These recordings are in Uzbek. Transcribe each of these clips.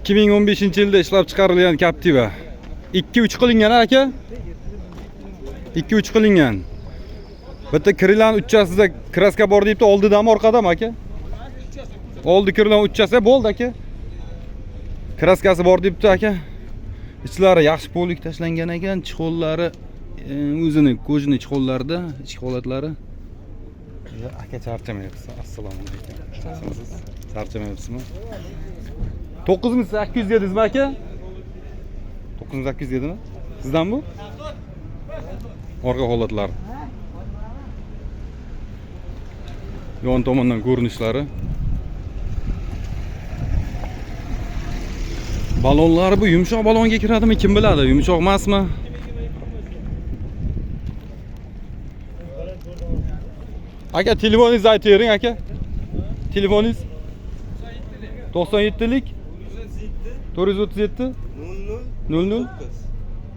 2015-yilda ishlab chiqarilgan Captiva. 2-3 qilingan aka. 2-3 qilingan. Bitta kirlan uchasida kraska bor debdi, oldidami, orqadami aka? Oldi kirlan uchasi bo'ldi aka. Kraskasi bor debdi aka. Ichlari yaxshi polik tashlangan ekan, chixollari o'zini ko'jini chixollarida, ichki holatlari. Aka charchamayapsiz. Assalomu alaykum. Nasılsınız? Charchamayapsizmi? 9800 dedingizmi aka? 9800 dedimi? Sizdan bu? Orqa holatlar. Yon tomondan ko'rinishlari. Balonlar bu yumshoq balonga kiradimi, kim biladi? Yumshoq emasmi? Aka telefoningizni aytib bering aka. Telefoningiz 97lik 437 00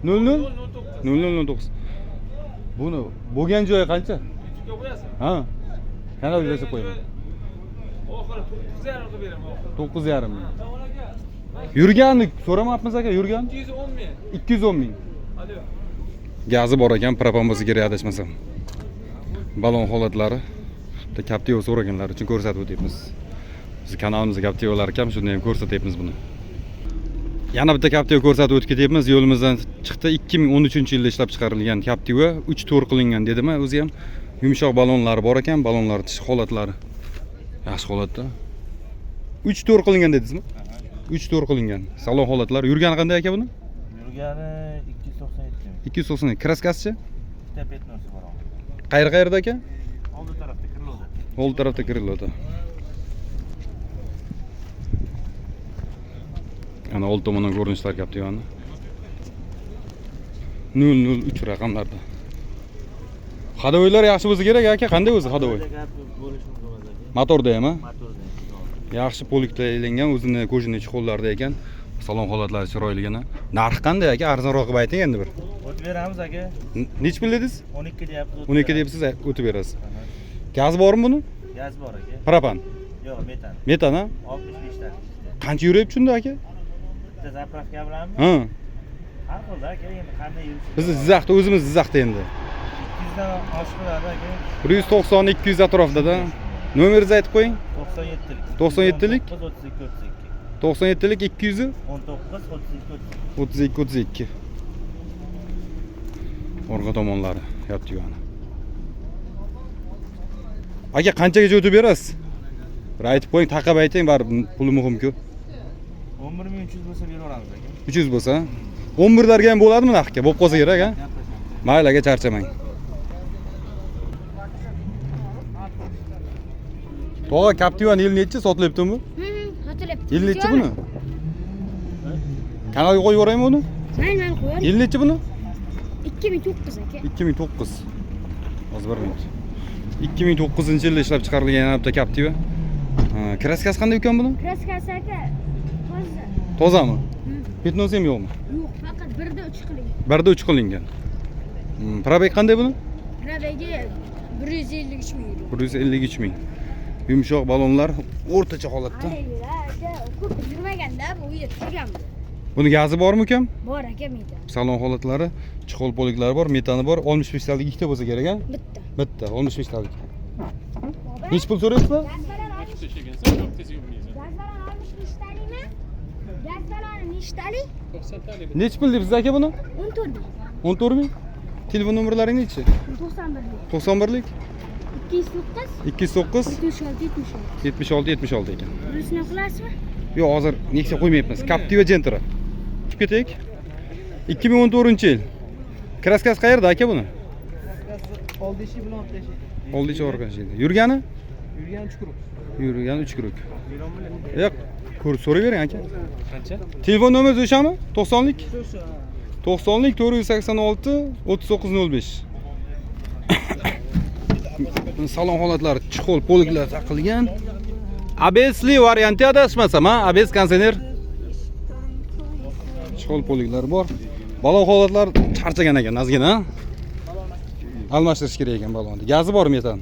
00 0009. Buni bo'lgan joyi qancha? Ha. Qanaqa yozib qo'yaman? Oxiri 9.5 qilib beraman. 9.5 ming. Yurganni so'ramapmiz aka, yurgan? 210 ming. 210 ming. Gazi bor ekan, propan bo'lsa kerak adashmasam. Balon holatlari. Bitta Captiva so'raganlar uchun ko'rsatib o'tyapmiz. Biz kanalimizda Captivalar kam, shunday ham ko'rsatyapmiz buni. Yana bitta Captiva ko'rsatib o'tib ketyapmiz. Yo'limizdan chiqdi. 2013-yilda ishlab chiqarilgan Captiva, 3 to'r qilingan dedimi? O'zi ham yumshoq balonlari bor ekan, balonlar tish holatlari yaxshi holatda. 3 to'r qilingan dedingizmi? 3 to'r qilingan. Salon holatlari. Yurgani qanday aka buni? Yurgani 297. 290. Kraskasichi? Bitta petnosi bor. Qayerda aka? Oldi tarafda kiriloda. Oldi tarafda kiriloda. Ana old tomondan ko'rinishlar Captivani. 003 raqamlarda. Hadovoylar yaxshi bo'lsa kerak aka, qanday o'zi hadovoy? Motorda ham, ha? Motorda. Yaxshi poliklaylangan, o'zini ko'jini chixollarda ekan. Salon holatlari chiroyligina. Narx qanday aka? Arzonroq qilib ayting endi bir. O'tib beramiz aka. Nech pul dedingiz? 12 deyapsiz. 12 deyapsiz, o'tib berasiz. Gaz bormi buni? Gaz bor aka. Propan. Yo'q, metan. Metan, ha? 65 ta. Qancha yuryapti shunda aka? Bitta zapravka bilanmi? Ha. Har xilda aka, endi qanday yurishni. Biz Jizzaxda, o'zimiz Jizzaxda endi. 200 dan oshib qoladi aka. 190-200 atrofida. Nomeringizni aytib qo'ying. 97lik. 97lik 200 19 32 Orqa tomonlari Captivani. Aka qanchagacha o'tib berasiz? Bir aytib qo'ying, taqab ayting, baribir puli muhim-ku. 11300 bo'lsa beraveramiz aka. 300 bo'lsa, 11larga ham bo'ladimi naqdga? Bo'lib qolsa kerak, ha? Mayli aka, charchamang. To'g'ri, Captivani yil necha sotilyapti bu? Sotilyapti. Yil necha buni? Kanalga qo'yib yuboraymi buni? Mayli qo'yar. Yil necha buni? 2009 aka. 2009. Hozir bir minut. 2009-yilda ishlab chiqarilgan yana bitta Captiva. Kraskasi qanday ekan buni? Kraskasi aka toza. Tozami? Petnosi ham yo'qmi? Yo'q, faqat 1da 3 qilingan. 1da 3 qilingan. Probeg qanday buni? Probegi 153 ming. 153 ming. Yumshoq balonlar o'rtacha holatda. Ko'p yurmaganda bu yer turganmi? Buni gazi bormi ukam? Bor aka, metan. Salon holatlari, chixol poliklari bor, metani bor. 65 talik ikkita bo'lsa kerak, ha? Bitta. Bitta 65 talik. Nech pul so'raysizlar? Gaz balon olmuş nechtalikmi? Gaz baloni nechtalik? 90 talik. Nech pul deysiz aka buni? 14 ming. 14 ming. Telefon nomerlaring nechi? 91lik 209 209 76 76 ekan. Bunisini qilasizmi? Yo'q, hozir Nexia qo'ymayapmiz. Captiva Gentra. Chiqib ketaylik. 2014-yil. Kraskasi qayerda aka buni? Oldishi bilan o'tlashi. Oldichi orqasida. Yurgani? Yurgani 3 krok. Yurgani 3 krok. Yo'q, so'rayvering aka. Qancha? Telefon nomeringiz o'shami? 90lik? 90lik 486 3905. Salon holatlari chixol poliklar taqilgan. ABSli varianti adashmasam, ha? ABS kondisioner. Chixol poliklar bor. Balon holatlar charchagan ekan, ozgina. Almashtirish kerak ekan balonni. Gazi bormi metan?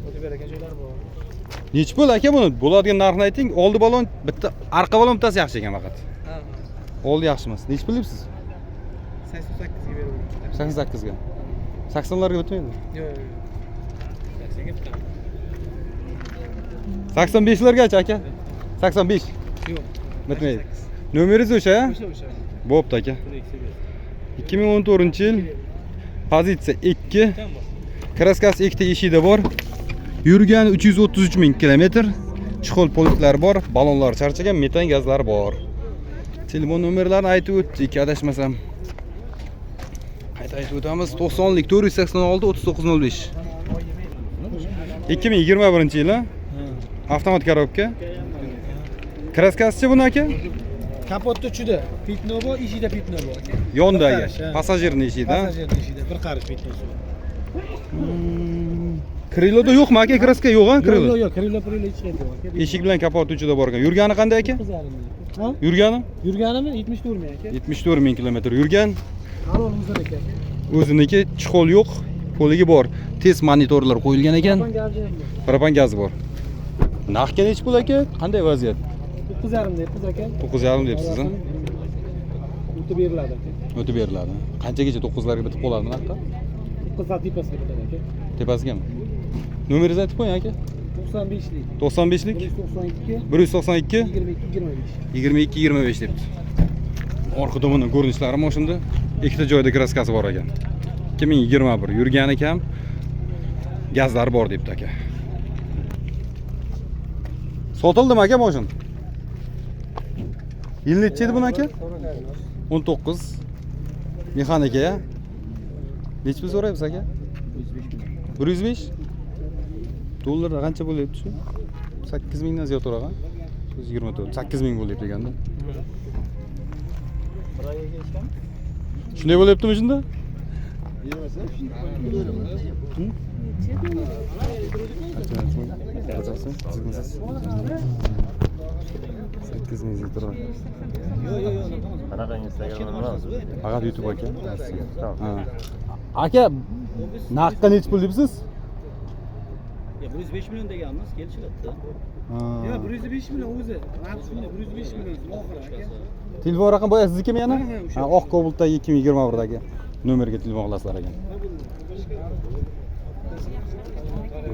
O'tib bergan joylar bor. Nech pul aka buni? Bo'ladigan narxni ayting. Oldi balon bitta, orqa balon bittasi yaxshi ekan faqat. Ha. Oldi yaxshi emas. Nech pul deysiz? 88 ga beraman. 88 ga. 80larga bitmaydi. Yo'q, yo'q. 80 ga bittaman. 85largacha aka. 85. Yo'q. Bitmaydi. Nomeringiz o'sha? O'sha. Bo'pti aka. 2014-yil. Pozitsiya 2. Kraskasi ikkita eshikda bor. Yurgani 333 ming kilometr. Chixol poliklari bor, balonlar charchagan, metan gazlari bor. Telefon nomerlarini aytib o'tdik, adashmasam. Qayta aytib o'tamiz. 90lik 486 3905. 2021-yil, ha? Avtomat korobka. Kraskasichi buni aka? Kapotda uchida pitno bor, eshikda pitno bor. Yondagi passajirning eshigida. Passajirning eshigida bir qarish pitnosi bor. Kriloda yo'qmi aka? Kraska yo'q-a? Krilo. Yo'q, krilo hech qayerda yo'q aka. Eshik bilan kapot uchida bor ekan. Yurgani qanday aka? Ha? Yurgani? Yurganimi 74 ming aka. 74 ming kilometr yurgan. Halol o'ziniki aka. O'ziniki chixol yo'q, poligi bor. Test monitorlar qo'yilgan ekan. Propan gazi bor. Narxga nech pul aka? Qanday vaziyat? 9,5 deyapmiz aka. 9,5 deyapsiz, ha? O'tib beriladi aka. O'tib beriladi. Qanchagacha 9larga bitib qoladimi narxda? 9 soat tepasiga bitadi aka. Tepasigami? Nomeringizni aytib qo'ying aka. 95lik. 95lik 192 192 22 25. 22 25 debdi. Orqa tomoni ko'rinishlari mana shunda. Ikkita joyda kraskasi bor ekan. 2021 yurgani kam. Gazlari bor debdi aka. Sotildimi aka mashin? Yil necha edi buni aka? 19. Mexanika ya. Nech pul so'rayapsiz aka? 105. Dollarda qancha bo'lyapti shu? 8 mingdan ziyod to'ragan. 24. 8 ming bo'lyapti ekanda. Shunday bo'lyaptimi shunda? Qanaqa Instagram'da emas. Faqat YouTube aka. Aka, naqqa nech pul debsiz? Ya 105 milyon deganmiz, kelishiladi. Ya 105 million o'zi. Mana shunday 105 million oxiri aka. Telefon raqam boya siznikimi yana? Ha, oq Cobalt 2021dagi nomerga telefon qilasizlar ekan.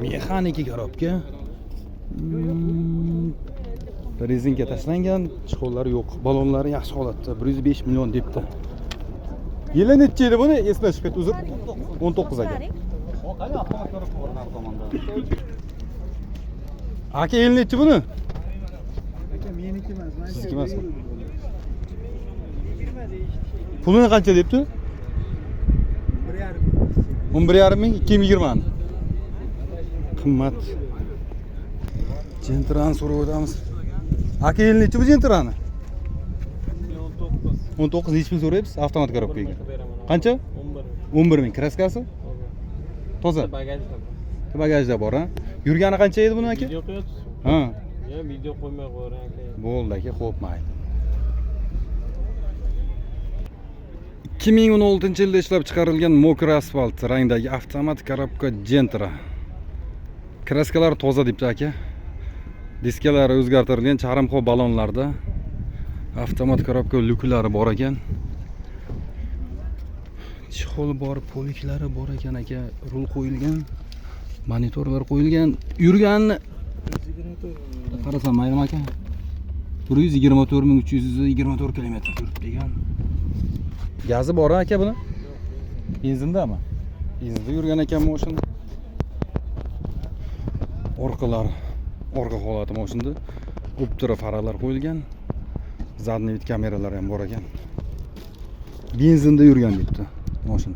Mexanika korobka. Rezinka tashlangan, chiqovlari yo'q. Balonlari yaxshi holatda. 105 million debdi. Yili necha edi buni? Eslashib ket, uzr. 19 aka. Aka yili necha buni? Aka meniki emas, mana Sizniki emasmi? Pulini qancha debdi? 11,5 ming 2020 ni. Qimmat. Gentrani so'rab o'tamiz. Aka yil necha bu Gentrani? 19 necha pul so'rayapsiz? Avtomat korobkaga. Qancha? 11 ming. Kraskasi? Toza. Bagajda bor, ha? Yurgani qancha edi buni aka? Video qo'yapsiz. Ha. Ya video qo'ymay qo'ying aka. Bo'ldi aka, xo'p, mayli. 2016-yilda ishlab chiqarilgan mokra asfalt rangdagi avtomat korobka Gentra. Kraskalar toza debdi aka. Diskalari o'zgartirilgan charmxo balonlarda. Avtomat korobka luklari bor ekan. Chixol bor, poliklari bor ekan aka. Rul qo'yilgan, monitorlar qo'yilgan. Yurganni qarasam mayli aka. 124,324 km yuribdi ekan. Gazi bor aka buni? Benzindami? Benzinda yurgan ekan mashin. Orqa holati mashinda. Optira faralar qo'yilgan. Zadniy vid kameralar ham bor ekan. Benzinda yurgan debdi mashin.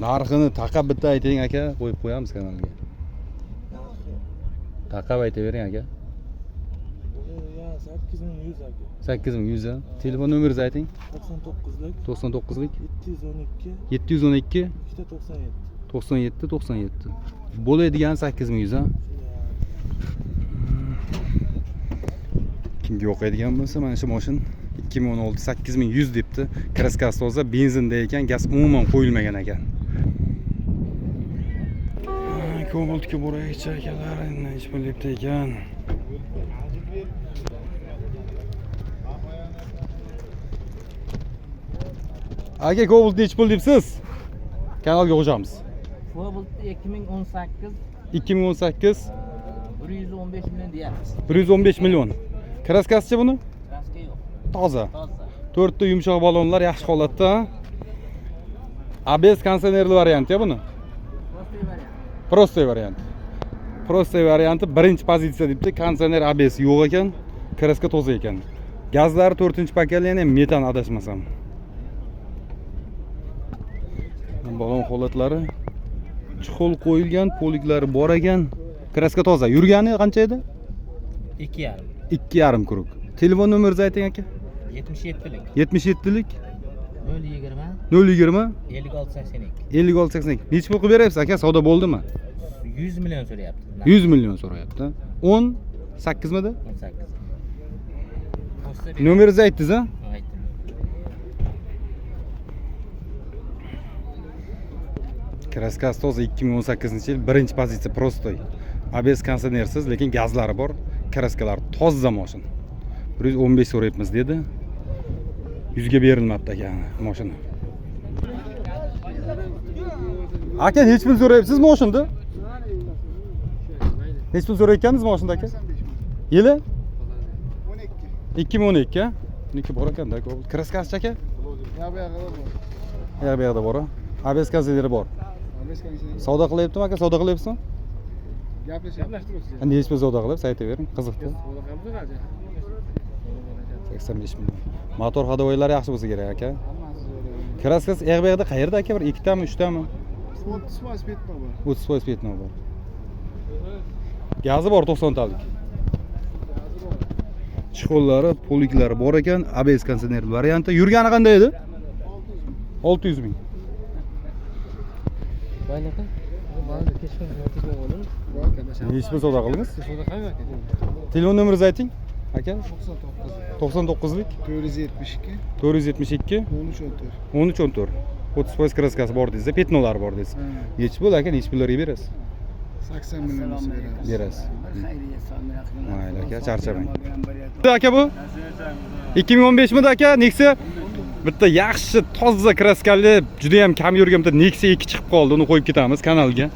Narxini taqab bitta ayting aka, qo'yib qo'yamiz kanalga. Taqab aytavering aka. Ya 8100 aka. 8100 ha. Telefon nomeringizni ayting. 99lik 99lik 712 712 97. 97 97. Bo'ladigan 8100 ha. Kimga yo'qaydigan bo'lsa, mana shu mashin 2016 8100 debdi. Kraskasi toza, benzinda ekan, gaz umuman qo'yilmagan ekan. Ko'ngilga bo'raycha akalar, endi hech bo'libdi ekan. Aka Cobalt nech pul debsiz? Kanalga qo'shamiz. Cobalt 2018 2018 115 million deyapmiz. 115 million. Kraskasichi buni? Kraska yo'q. Toza. Toza. 4 ta yumshoq balonlar yaxshi holatda. ABS kondisionerli varianti buni. Prostoy variant. Prostoy varianti birinchi pozitsiya debdi. Konditsioner ABS yo'q ekan, kraska toza ekan. Gazlari 4-pokoleniya metan adashmasam. Balon holatlari chuqul qo'yilgan, poliklari bor ekan. Kraska toza. Yurgani qancha edi? 2,5. 2,5 krug. Telefon nomeringizni ayting aka. 77lik. 77lik 020 020 5682. 5682. Necha pul qilib berasiz aka? Savdo bo'ldimi? 100 million so'rayapti. 100 million so'rayapti. 18 midi? 18. Nomeringizni aytdingiz a? Aytdim. Kraskasi toza 2018-yil birinchi pozitsiya prostoy. ABS konditsionersiz, lekin gazlari bor. Kraskalar toza mashina. 115 so'rayapmiz dedi. 100 ga berilmabdi aka mashina. Aka hech pul so'rayapsiz mashinada? Hech pul so'rayotganingiz mashinada aka? Yili? 2012 a? Niki bor ekanda. Kraskasi aka? Ya bu yerda bor. ABS konditsioneri bor. Savdo qilyaptimi aka? Savdo qilyapsizmi? Gaplashyapmiz. Endi hech bir savdo qilib, aytavering, qiziqdi. 85 million. Motor hadovoylari yaxshi bo'lsa kerak aka. Kraskasi yog'da qayerda aka? Bir ikkitami, uchtami? 30% petno bor. 30% petno bor. Gazi bor 90 talik. Chiqollari, poliklari bor ekan, ABS konditsioner varianti. Yurgani qanday edi? 600 ming. Baynaqa. Ba'zi kechqurun yotib olib, Hech bir savdo qildingiz? savdo qilmayman aka. Telefon nomeringizni ayting aka. 99lik 472 472 13 14. 13 14. 30% kraskasi bor dedingiz, petnolari bor dedingiz. Nechi pul aka, nechi pullarga berasiz? 80 million beramiz. Berasiz. Mayli aka, charchamang. Aka bu 2015 midi aka, Nexia bitta yaxshi toza kraskali, juda ham kam yurgan bitta Nexia 2 chiqib qoldi, uni qo'yib ketamiz kanalga.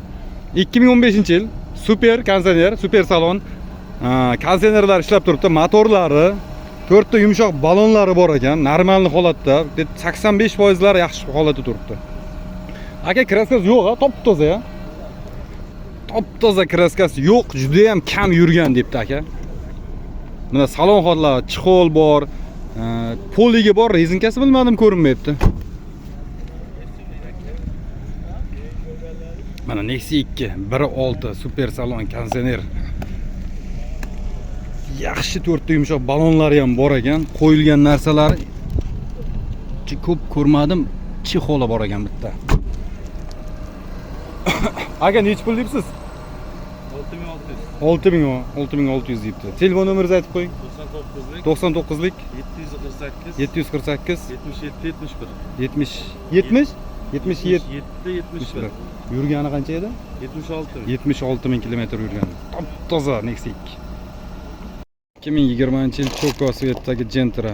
2015-yil super konditsioner, super salon. Konditsionerlar ishlab turibdi, motorlari, 4 ta yumshoq balonlari bor ekan, normalniy holatda, 85% yaxshi holatda turibdi. Aka kraskasi yo'q, top-toza ya. Top-toza kraskasi yo'q, juda ham kam yurgan debdi aka. Mana salon hollari, chiqol bor, poligi bor, rezinkasi bilmadim ko'rinmayapti. Mana Nexia 2 1.6 super salon konditsioner. Yaxshi 4 ta yumshoq balonlari ham bor ekan, qo'yilgan narsalar ko'p ko'rmadim, chexola bor ekan bitta. Aka nechi pul debsiz? 6600. 6600 debdi. Telefon nomeringizni aytib qo'ying. 99lik 99lik 748 748 77 70 71. 77 71. Yurgani qancha edi? 76. 76 ming kilometr yurgan. Top toza Nexia 2. 2020-yil Chokosvetdagi Gentra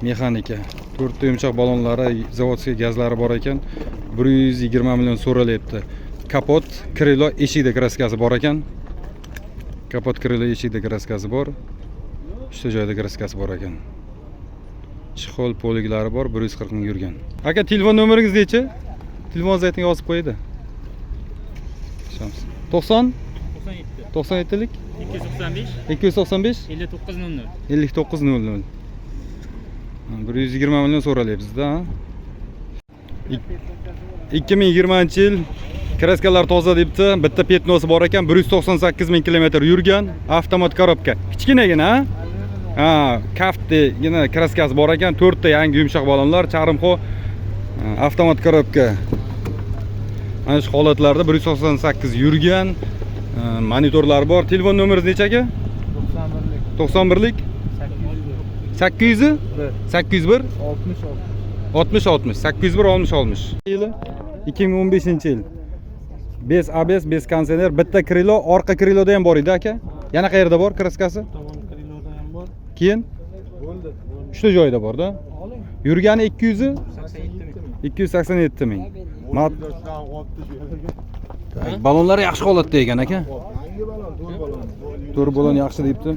mexanika. 4 ta yumshoq balonlari, zavodskiy gazlari bor ekan. 120 million so'ralyapti. Kapot, krilo, eshikda kraskasi bor ekan. Kapot, krilo, eshikda kraskasi bor. Uchta joyda kraskasi bor ekan. Chixol poliklari bor, 140 ming yurgan. Aka telefon nomeringiz nechi? Telefoningizni ayting, yozib qo'ydi. 90 97lik 295 295 5900. 5900. 120 million so'ralyapti-da. 2020-yil kraskalar toza debdi. Bitta petnosi bor ekan, 198 ming kilometr yurgan, avtomat korobka. Kichkinagina, kaftdagina kraskasi bor ekan, 4 ta yangi yumshoq balonlar, charimxo, avtomat korobka. Ana shu holatlarda 198 yurgan, monitorlar bor. Telefon nomeringiz necha aka? 91lik 800 801 60 60 801 60 60. Yili 2015-yil 5 ABS, 5 kondisioner, bitta krilo, orqa kriloda ham bor edi aka. Yana qayerda bor kraskasi? Tomon kriloda ham bor. Keyin Bo'ldi. uchta joyda bor-da. Oling. Yurgani 200 87 ming. 287 ming. Balonlar yaxshi holatda ekan aka. Yangi balon, to'rt balon. To'rt balon yaxshi debdi.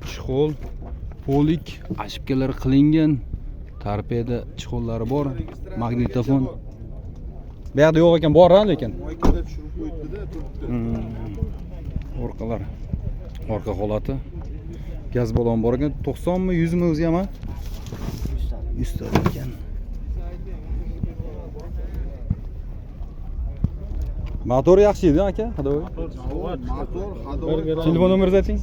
Chixol, polik, ashibkalar qilingan. Torpeda chixollari bor, magnitofon. Bu yerda yo'q ekan, bor-a lekin. Moykada tushirib qo'yibdi-da, turibdi. Orqalar. Orqa holati. Gaz balon bor ekan, 90 mi, 100 mi o'zi ham? 100 ta ekan. Motor yaxshi edi aka, hadovoy. Motor, hadovoy. Telefon nomeringizni ayting.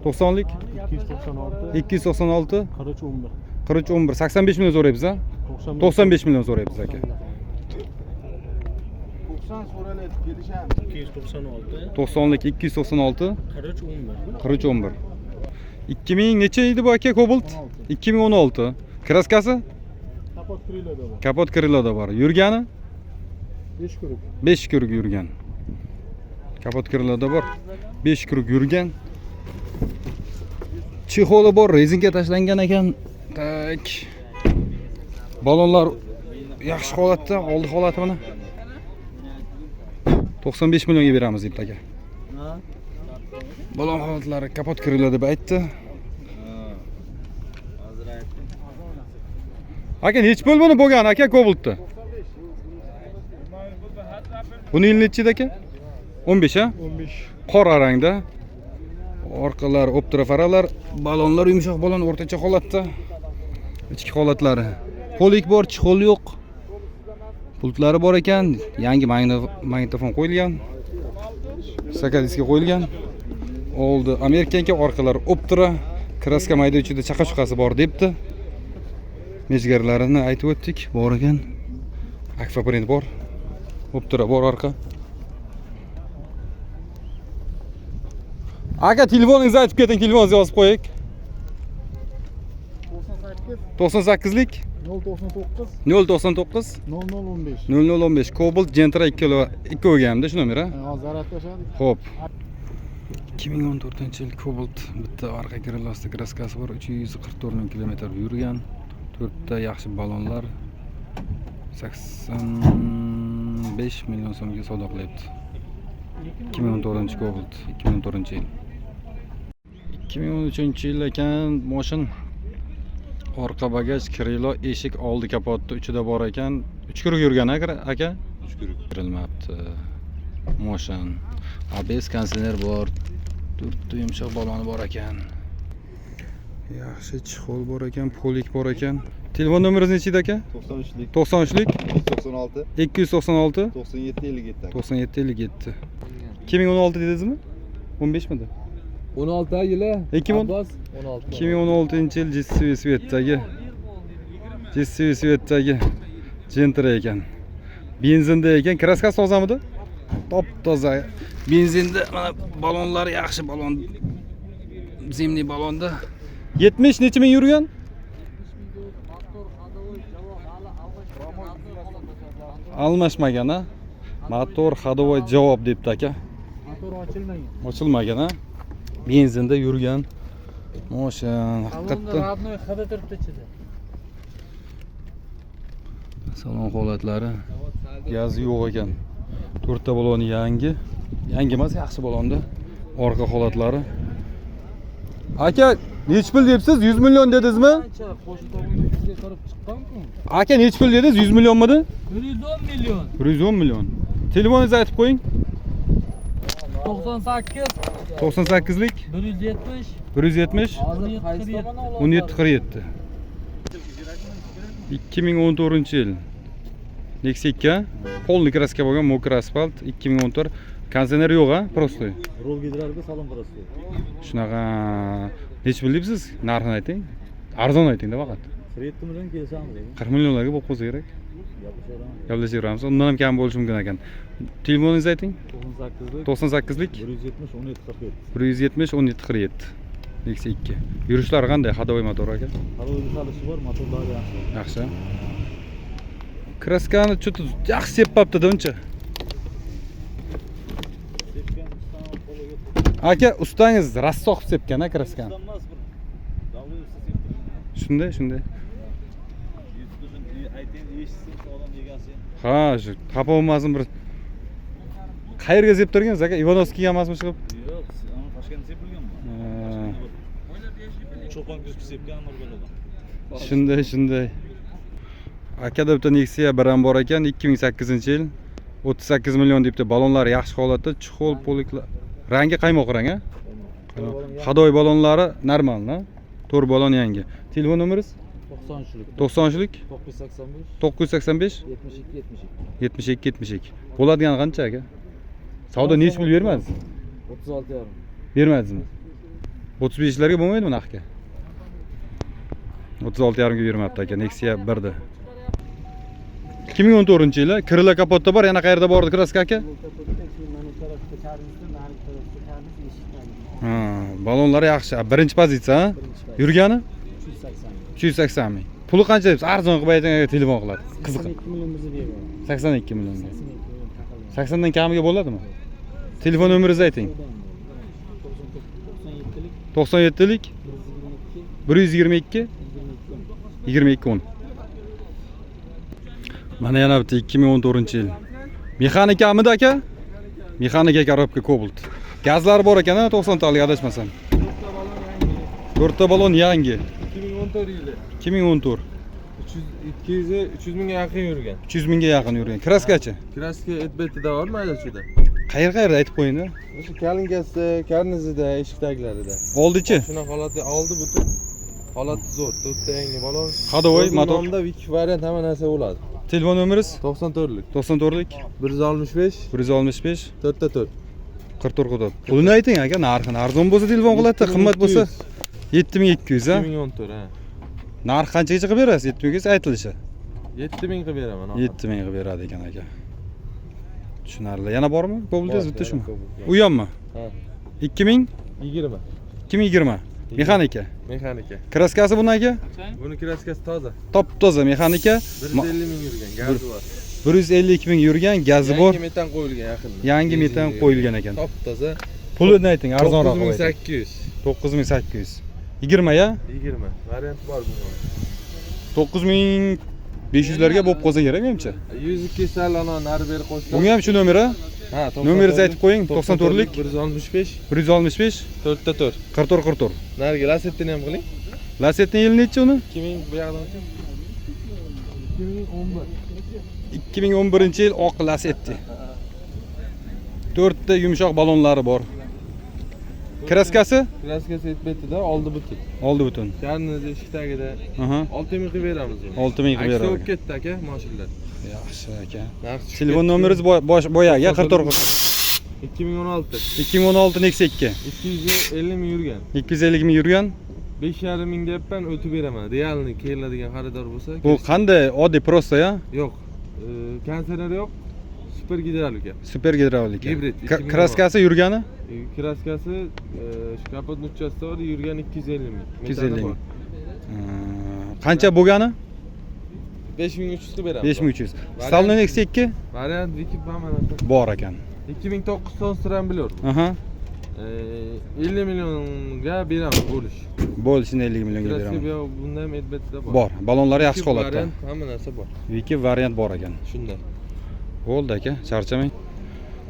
90lik. 90lik 296 296 43 11. 43 11 85 million so'raymiz ha? 95 million so'raymiz aka. 90 so'ralaydi, kelishamiz. 296 90lik 296 43 11. 43 11. 2000 necha edi bu aka Cobalt? 2016. Kraskasi? Kapot kriloda bor. Kapot kriloda bor. Yurgani? 5 kuruk. 5 kuruk yurgan. Kapot kriloda bor. 5 kuruk yurgan. Chixoli bor, rezinka tashlangan ekan. Tak. Balonlar yaxshi holatda, oldi holati mana. 95 millionga beramiz deb aka. Balon holatlari kapot kriloda deb aytdi. Aka nech pul buni bo'lgan aka Cobaltda? Buni yil nechida aka? 15 ha? 15. Qora rangda. Orqalar optrafaralar, balonlar yumshoq balon, o'rtacha holatda. Ichki holatlari. Polik bor, chixol yo'q. Pultlari bor ekan, yangi magnitofon qo'yilgan. Sakadiska qo'yilgan. Oldi Amerikanka, orqalar optra, kraska mayda ichida chaqa-chuqasi bor debdi. Mezgarlarini aytib o'tdik, bor ekan. Akfaprint bor. Optra bor orqa. Aka telefoningizni aytib keting, telefoningizni yozib qo'ying. 98 98lik 099 099 0015. 0015 Cobalt Gentra 2 kilo 2 o'gamda shu nomer ha? Hozir aratlashadi. Xo'p. 2014-yil Cobalt bitta orqa krilosida kraskasi bor, 344 ming kilometr yurgan. 4 ta yaxshi balonlar 85 million so'mga savdo qilyapti. 2014-Cobalt, 2014-yil. 2013-yil ekan, mashin orqa bagaj, krilo, eshik, oldi kapotda uchida bor ekan. 3 kuruk yurgan aka? 3 kuruk kirilmabdi. Mashin, ABS kondisioner bor. 4 ta yumshoq baloni bor ekan. Yaxshi chixol bor ekan, polik bor ekan. Telefon nomeringiz nechida aka? 93lik 93lik 296 296 97 57. 97 57. 2016 dedingizmi? 15 midi? 16 yili 2016 2016-yil JCV Svetdagi JCV Svetdagi Gentra ekan. Benzinda ekan, kraskasi tozamidi? Top toza. Benzinda mana balonlar yaxshi balon. Zimni balonda 70 necha ming yurgan? Almashmagan ha? Motor hadovoy javob debdi aka. Motor ochilmagan. Ochilmagan ha? Benzinda yurgan. Mashin haqiqatda Radnoy hidi turibdi ichida. salon holatlari. Gaz yo'q ekan. 4 ta baloni yangi. Yangi emas, yaxshi balonda. Orqa holatlari. Aka, nech pul debsiz? 100 million dedingizmi? Qo'shimcha qilib chiqqan-ku. Aka, nech pul dedingiz? 100 millionmidi? 110 million. 110 million. Telefoningizni aytib qo'ying. 98 98lik 170 170 1747. 2014-yil. Nexia 2, polni kraska bo'lgan, mokra asfalt 2014. Kondisioner yo'q ha, prostoy. Rol gidralda salon prostoy. Shunaqa. Nech pul debsiz? Narxini ayting. Arzon ayting-da faqat. 40 million kelsamiz. 40 millionlarga bo'lib qolsa kerak. Gaplashaveramiz. Undan ham kam bo'lishi mumkin ekan. Telefoningizni ayting. 98lik 170 17 47. 170 17 47. Nexia 2. Yurishlari qanday? Hadovoy motor aka. Haloyi qalishi bor, motorlari yaxshi. Yaxshi. Kraskani cho'ta yaxshi sepmabdi-da uncha. Sepgan ustan qo'liga Aka, ustangiz rassoq sepgan-a kraskani. tutolmas bir. Davlat usta septirgan. Shunday, shunday. YouTube'dan aytayın eshitsin odam egasi. Ha, shu xafa bo'lmasin bir. Qayerga septirgansiz aka? Ivanovskiy emasmi chiqib? Yo'q, ana Toshkentda sepilganmi? Cho'pon kuzgi sepgan Nurgulova. Shunday, shunday. Akada bitta Nexia bir ham bor ekan, 2008-yil. 38 million debdi. Balonlar yaxshi holatda, chuqur poliklar. Rangi qaymoq rang, a? Hadoy balonlari normal-na. 4 balon yangi. Telefon nomeringiz? 93'lük. 93lik 985 985 72 72. 72 bo'ladigan qancha aka? Savdo nechi pul bermadingiz? 36 yarım. Bermadingizmi? 35 larga bo'lmaydimi naqdga? 36 yarimga bermabdi aka. Nexia 1da. 2014-yili kirila kapotda bor, yana qayerda bordi kraska aka? Ha, balonlari yaxshi. Birinchi pozitsiya, ha? Yurgani? 380 ming. Puli qancha debsiz? Arzon qilib ayting aka, telefon qiladi. Qiziq. 82 million. 80 dan kamiga bo'ladimi? Telefon nomeringizni ayting. 97lik 122 2210. Mana yana bitta 2014-yil. Mexanikamidi aka? Mexanika korobka Cobalt. Gazlari bor ekan, 90 talik adashmasam. 4 ta balon yangi. 2014 yılı. 2014. 300 mingga yaqin yurgan. 300 mingga yaqin yurgan. Kraskachi. Kraska etbetida bormi aytishida? Qayerda aytib qo'ying-da. O'sha kalinkasida, karnizida, eshikdagilarida. Oldichi. Shuna holati oldi butun. Holati zo'r. 4 ta yangi balon. Hadovoy motor. Nomda Vic variant hamma narsa bo'ladi. Telefon nomeringiz? 94 lik. 94lik 165 165 4 ta 4. 44 4. Pulini ayting aka, narxini. Arzon bo'lsa telefon qiladi, qimmat bo'lsa 7200 ha. 2014 ha. Narx qanchaga chiqib berasiz? 7200 aytilishi. 7000 qilib beraman. 7000 qilib beradi ekan aka. Tushunarli. Yana bormi? Ko'bildingiz bitta shumi? Cobalt. U yonmi? Ha. 2000 20. 2020 mexanika. Mexanika. Kraskasi buni aka? Buni kraskasi toza. Top toza mexanika. 150 ming yurgan, gazi bor. 152 ming yurgan, gazi bor. Yangi metan qo'yilgan yaqinda. Yangi metan qo'yilgan ekan. Top toza. Pulini ayting, arzonroq qo'ying. 9800. 9800. 20 ya? 20. Variant bor bunga. 9500 larga bo'lib qolsa kerak menimcha. 102 salona nari beri qo'shsa. Bunga ham shu nomeri? Ha, Nomeringizni aytib qo'ying. 94 lik 165 165 4 ta 4. 44 44. Nariga Lasetti'ni ham qiling. Lasetni yili nechi uni? 2000 bu yoqdan 2011. 2011-yil oq Lasetti. 4 ta yumshoq balonlari bor. Kraskasi? Kraskasi etbetida oldi butun. Oldi butun. Karniz eshikdagida Aha. 6000 qilib beramiz buni. 6000 qilib Aksi beradi. olib ketdi aka, mashinalar. Yaxshi aka. Narx tushib Telefon ketdi. nomeringiz boyaga 44 2016. 2016 Nexia 2. 250 ming yurgan. 250 ming yurgan. 5,5 ming deyapman, o'tib beraman. Realni keladigan xaridor bo'lsa. Bu qanday? Oddiy prosta ya? Yo'q. Konserner yo'q. Super gidravlika. Super gidravlika. Hibrid, 2016. Kraskasi yurgani? Kraskasi shu kapotni uchasida bor, yurgan 250 ming. 250 ming. Qancha bo'lgani? 5300 qilib beramiz. 5300. Stalno Nexia 2 Variant Vikip hamma narsa. bor ekan. 2900 so'm biliyor. Aha. 50 millionga beramiz bo'lish. Bo'lishini 50 millionga Kraska beraman. bunda ham etbetida bor. Bor. Balonlari yaxshi Vikip holatda. variant hamma narsa bor. Viki variant bor ekan. Shunday. Bo'ldi aka, charchamang.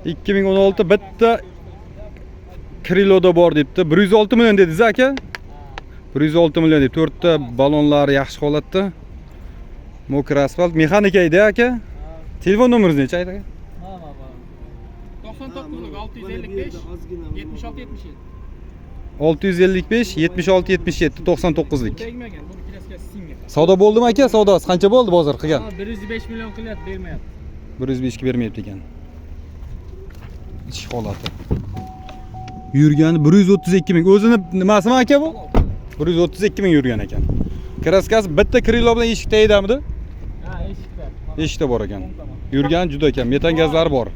2016 bitta Kriloda bor debdi. 106 million dedingiz aka? 106 million deb 4 ta balonlari yaxshi holatda. Mokr asfalt mexanika edi aka. Telefon nomeringizni necha ayting? 99 655 655 76 77. 76 77 99 lik. Tegmagan, buni kraskasi singan. Savdo bo'ldimi aka? Savdosi qancha bo'ldi bozor qilgan? 105 million qilyapti, bermayapti. 105 ga bermayapti ekan. Ish holati. Yurgani 132 ming. O'zini nimasimi aka bu? 132 ming yurgan ekan. Kraskasi bitta krilo bilan eshik tagidamidi? Ha, eshikda. Eshikda bor ekan. Yurgan juda kam. Metan gazlari bor.